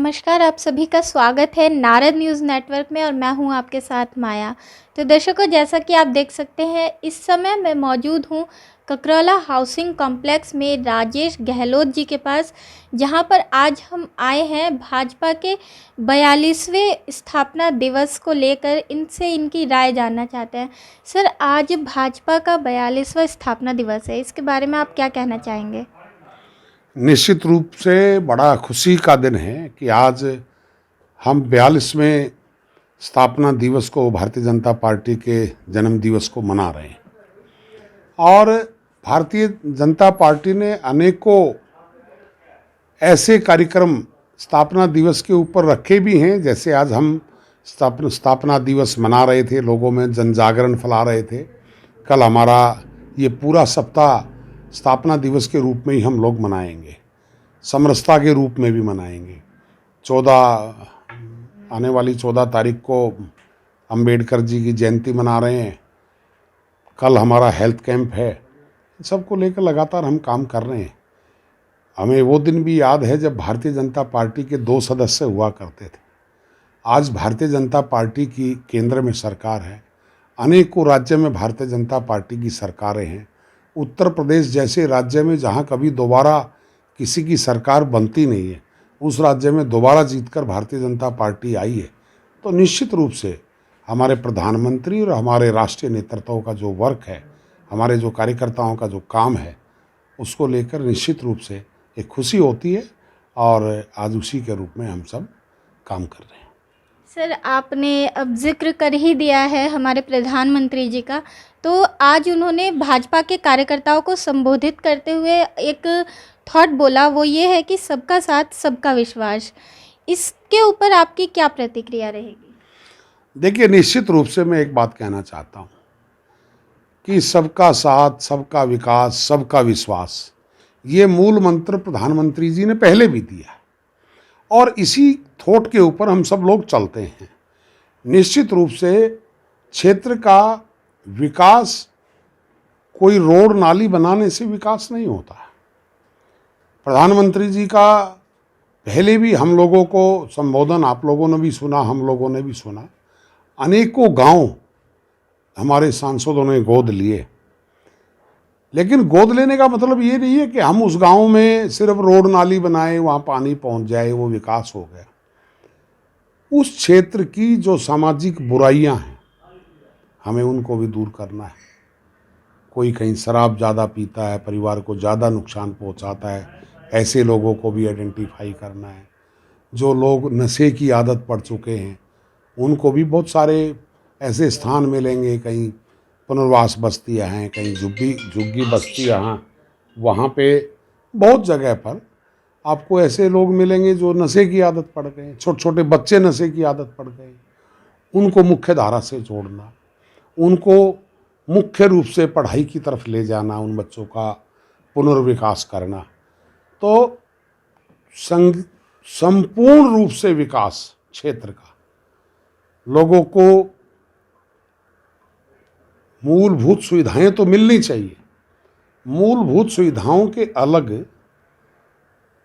नमस्कार, आप सभी का स्वागत है नारद न्यूज़ नेटवर्क में और मैं हूं आपके साथ माया। तो दर्शकों, जैसा कि आप देख सकते हैं इस समय मैं मौजूद हूं ककरौला हाउसिंग कॉम्प्लेक्स में राजेश गहलोत जी के पास, जहां पर आज हम आए हैं भाजपा के 42वें स्थापना दिवस को लेकर इनसे इनकी राय जानना चाहते हैं। सर, आज भाजपा का 42वां स्थापना दिवस है, इसके बारे में आप क्या कहना चाहेंगे? निश्चित रूप से बड़ा खुशी का दिन है कि आज हम 42वें स्थापना दिवस को, भारतीय जनता पार्टी के जन्म दिवस को मना रहे हैं। और भारतीय जनता पार्टी ने अनेकों ऐसे कार्यक्रम स्थापना दिवस के ऊपर रखे भी हैं। जैसे आज हम स्थापना दिवस मना रहे थे, लोगों में जन जागरण फैला रहे थे। कल हमारा ये पूरा सप्ताह स्थापना दिवस के रूप में ही हम लोग मनाएंगे, समरसता के रूप में भी मनाएंगे। आने वाली 14 तारीख को अंबेडकर जी की जयंती मना रहे हैं। कल हमारा हेल्थ कैंप है। इन सबको लेकर लगातार हम काम कर रहे हैं। हमें वो दिन भी याद है जब भारतीय जनता पार्टी के 2 सदस्य हुआ करते थे। आज भारतीय जनता पार्टी की केंद्र में सरकार है। अनेकों राज्य में भारतीय जनता पार्टी की सरकारें हैं। उत्तर प्रदेश जैसे राज्य में जहां कभी दोबारा किसी की सरकार बनती नहीं है, उस राज्य में दोबारा जीतकर भारतीय जनता पार्टी आई है। तो निश्चित रूप से हमारे प्रधानमंत्री और हमारे राष्ट्रीय नेतृत्व का जो वर्क है, हमारे जो कार्यकर्ताओं का जो काम है, उसको लेकर निश्चित रूप से एक खुशी होती है और आज उसी के रूप में हम सब काम कर रहे हैं। सर, आपने अब ज़िक्र कर ही दिया है हमारे प्रधानमंत्री जी का, तो आज उन्होंने भाजपा के कार्यकर्ताओं को संबोधित करते हुए एक थॉट बोला, वो ये है कि सबका साथ सबका विश्वास। इसके ऊपर आपकी क्या प्रतिक्रिया रहेगी? देखिए, निश्चित रूप से मैं एक बात कहना चाहता हूँ कि सबका साथ, सबका विकास, सबका विश्वास, ये मूल मंत्र प्रधानमंत्री जी ने पहले भी दिया है और इसी थॉट के ऊपर हम सब लोग चलते हैं। निश्चित रूप से क्षेत्र का विकास कोई रोड नाली बनाने से विकास नहीं होता है। प्रधानमंत्री जी का पहले भी हम लोगों को संबोधन आप लोगों ने भी सुना, हम लोगों ने भी सुना। अनेकों गांव हमारे सांसदों ने गोद लिए, लेकिन गोद लेने का मतलब ये नहीं है कि हम उस गांव में सिर्फ रोड नाली बनाए, वहाँ पानी पहुँच जाए, वो विकास हो गया। उस क्षेत्र की जो सामाजिक बुराइयां हैं, हमें उनको भी दूर करना है। कोई कहीं शराब ज़्यादा पीता है, परिवार को ज़्यादा नुकसान पहुंचाता है, ऐसे लोगों को भी आइडेंटिफाई करना है। जो लोग नशे की आदत पड़ चुके हैं, उनको भी बहुत सारे ऐसे स्थान मिलेंगे। कहीं पुनर्वास बस्तियाँ हैं, कहीं झुग्गी बस्तियाँ हैं। वहाँ पे बहुत जगह पर आपको ऐसे लोग मिलेंगे जो नशे की आदत पड़ गए, छोटे छोटे बच्चे नशे की आदत पड़ गए। उनको मुख्य धारा से जोड़ना, उनको मुख्य रूप से पढ़ाई की तरफ ले जाना, उन बच्चों का पुनर्विकास करना। तो संपूर्ण रूप से विकास क्षेत्र का, लोगों को मूलभूत सुविधाएं तो मिलनी चाहिए। मूलभूत सुविधाओं के अलग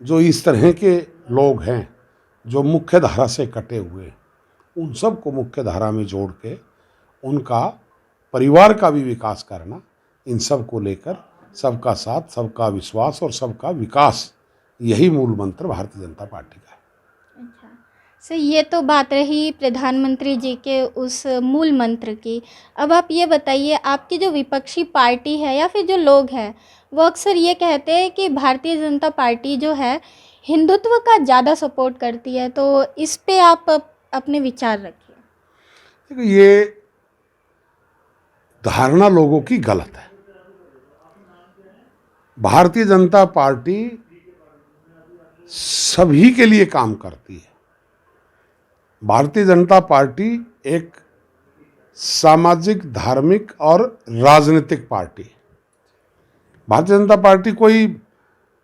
जो इस तरह के लोग हैं जो मुख्य धारा से कटे हुए, उन सब को मुख्य धारा में जोड़ के उनका परिवार का भी विकास करना, इन सब को लेकर सबका साथ, सबका विश्वास और सबका विकास, यही मूल मंत्र भारतीय जनता पार्टी का है। अच्छा सर, ये तो बात रही प्रधानमंत्री जी के उस मूल मंत्र की। अब आप ये बताइए, आपकी जो विपक्षी पार्टी है या फिर जो लोग हैं, वो अक्सर ये कहते हैं कि भारतीय जनता पार्टी जो है हिंदुत्व का ज़्यादा सपोर्ट करती है, तो इस पे आप अपने विचार रखिए। देखो, ये धारणा लोगों की गलत है। भारतीय जनता पार्टी सभी के लिए काम करती है। भारतीय जनता पार्टी एक सामाजिक, धार्मिक और राजनीतिक पार्टी है। भारतीय जनता पार्टी कोई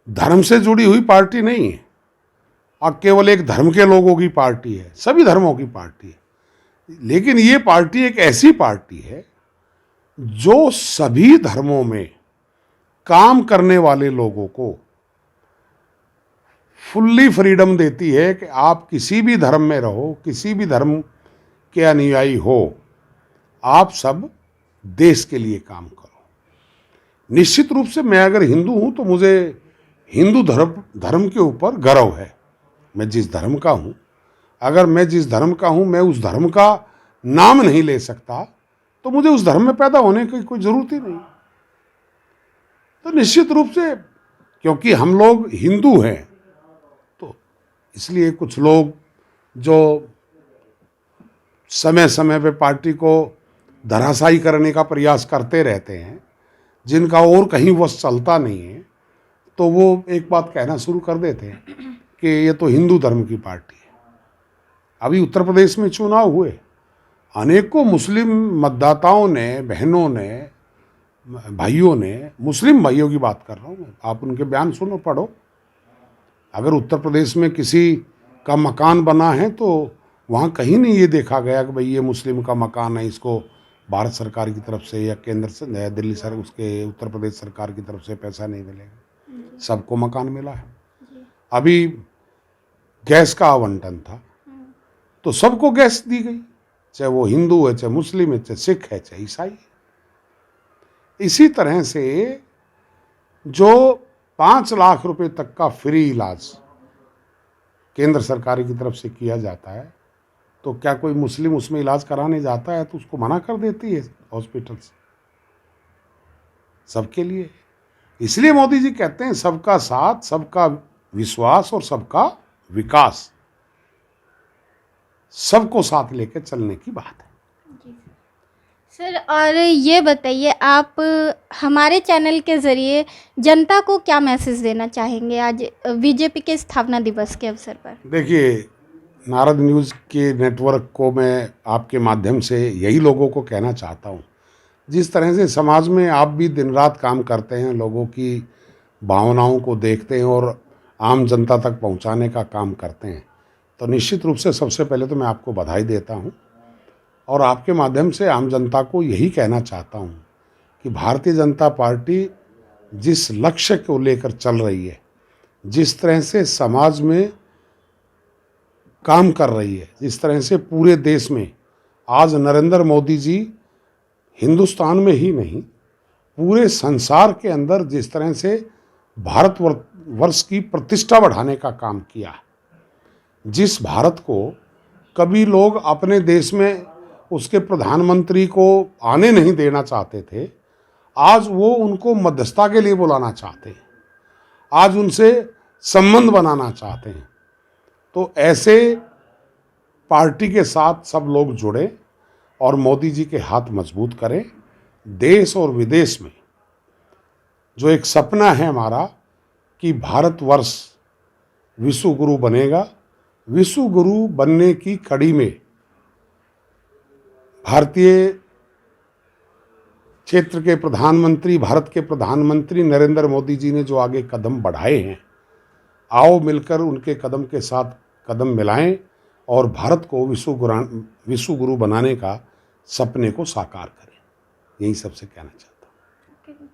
धर्म से जुड़ी हुई पार्टी नहीं है और केवल एक धर्म के लोगों की पार्टी है, सभी धर्मों की पार्टी है। लेकिन ये पार्टी एक ऐसी पार्टी है जो सभी धर्मों में काम करने वाले लोगों को फुल्ली फ्रीडम देती है कि आप किसी भी धर्म में रहो, किसी भी धर्म के अनुयायी हो, आप सब देश के लिए काम करो। निश्चित रूप से मैं अगर हिंदू हूं तो मुझे हिंदू धर्म के ऊपर गर्व है। मैं जिस धर्म का हूं, अगर मैं जिस धर्म का हूं मैं उस धर्म का नाम नहीं ले सकता तो मुझे उस धर्म में पैदा होने की कोई जरूरत ही नहीं। तो निश्चित रूप से क्योंकि हम लोग हिंदू हैं तो इसलिए कुछ लोग जो समय समय पे पार्टी को धराशायी करने का प्रयास करते रहते हैं, जिनका और कहीं वश चलता नहीं है, तो वो एक बात कहना शुरू कर देते हैं कि ये तो हिंदू धर्म की पार्टी है। अभी उत्तर प्रदेश में चुनाव हुए, अनेकों मुस्लिम मतदाताओं ने, बहनों ने, भाइयों ने, मुस्लिम भाइयों की बात कर रहा हूँ मैं, आप उनके बयान सुनो, पढ़ो। अगर उत्तर प्रदेश में किसी का मकान बना है तो वहाँ कहीं नहीं ये देखा गया कि भाई ये मुस्लिम का मकान है, इसको भारत सरकार की तरफ से या केंद्र से, दिल्ली सर उसके उत्तर प्रदेश सरकार की तरफ से पैसा नहीं मिलेगा। सबको मकान मिला है। अभी गैस का आवंटन था तो सबको गैस दी गई, चाहे वो हिंदू है, चाहे मुस्लिम है, चाहे सिख है, चाहे ईसाई है। इसी तरह से जो 5 लाख रुपए तक का फ्री इलाज केंद्र सरकार की तरफ से किया जाता है, तो क्या कोई मुस्लिम उसमें इलाज कराने जाता है तो उसको मना कर देती है हॉस्पिटल से? सबके लिए। इसलिए मोदी जी कहते हैं सबका साथ, सबका विश्वास और सबका विकास, सबको साथ लेकर चलने की बात है। सर, और ये बताइए, आप हमारे चैनल के ज़रिए जनता को क्या मैसेज देना चाहेंगे आज बीजेपी के स्थापना दिवस के अवसर पर? देखिए, नारद न्यूज़ के नेटवर्क को मैं आपके माध्यम से यही लोगों को कहना चाहता हूँ, जिस तरह से समाज में आप भी दिन रात काम करते हैं, लोगों की भावनाओं को देखते हैं और आम जनता तक पहुँचाने का काम करते हैं, तो निश्चित रूप से सबसे पहले तो मैं आपको बधाई देता हूँ और आपके माध्यम से आम जनता को यही कहना चाहता हूँ कि भारतीय जनता पार्टी जिस लक्ष्य को लेकर चल रही है, जिस तरह से समाज में काम कर रही है, जिस तरह से पूरे देश में आज नरेंद्र मोदी जी हिंदुस्तान में ही नहीं पूरे संसार के अंदर जिस तरह से भारतवर्ष की प्रतिष्ठा बढ़ाने का काम किया, जिस भारत को कभी लोग अपने देश में उसके प्रधानमंत्री को आने नहीं देना चाहते थे, आज वो उनको मध्यस्थता के लिए बुलाना चाहते हैं, आज उनसे संबंध बनाना चाहते हैं। तो ऐसे पार्टी के साथ सब लोग जुड़े और मोदी जी के हाथ मजबूत करें। देश और विदेश में जो एक सपना है हमारा कि भारतवर्ष विश्व गुरु बनेगा, विश्व गुरु बनने की कड़ी में भारतीय क्षेत्र के प्रधानमंत्री, भारत के प्रधानमंत्री नरेंद्र मोदी जी ने जो आगे कदम बढ़ाए हैं, आओ मिलकर उनके कदम के साथ कदम मिलाएं और भारत को विश्व गुरु बनाने का सपने को साकार करें। यही सबसे कहना चाहता हूँ।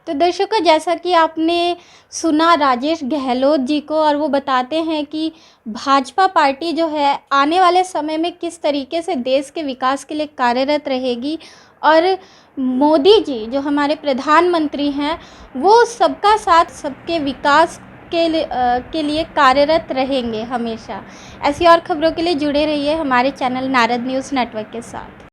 तो दर्शकों, जैसा कि आपने सुना राजेश गहलोत जी को, और वो बताते हैं कि भाजपा पार्टी जो है आने वाले समय में किस तरीके से देश के विकास के लिए कार्यरत रहेगी और मोदी जी जो हमारे प्रधानमंत्री हैं वो सबका साथ, सबके विकास के लिए कार्यरत रहेंगे हमेशा। ऐसी और खबरों के लिए जुड़े रहिए हमारे चैनल नारद न्यूज़ नेटवर्क के साथ।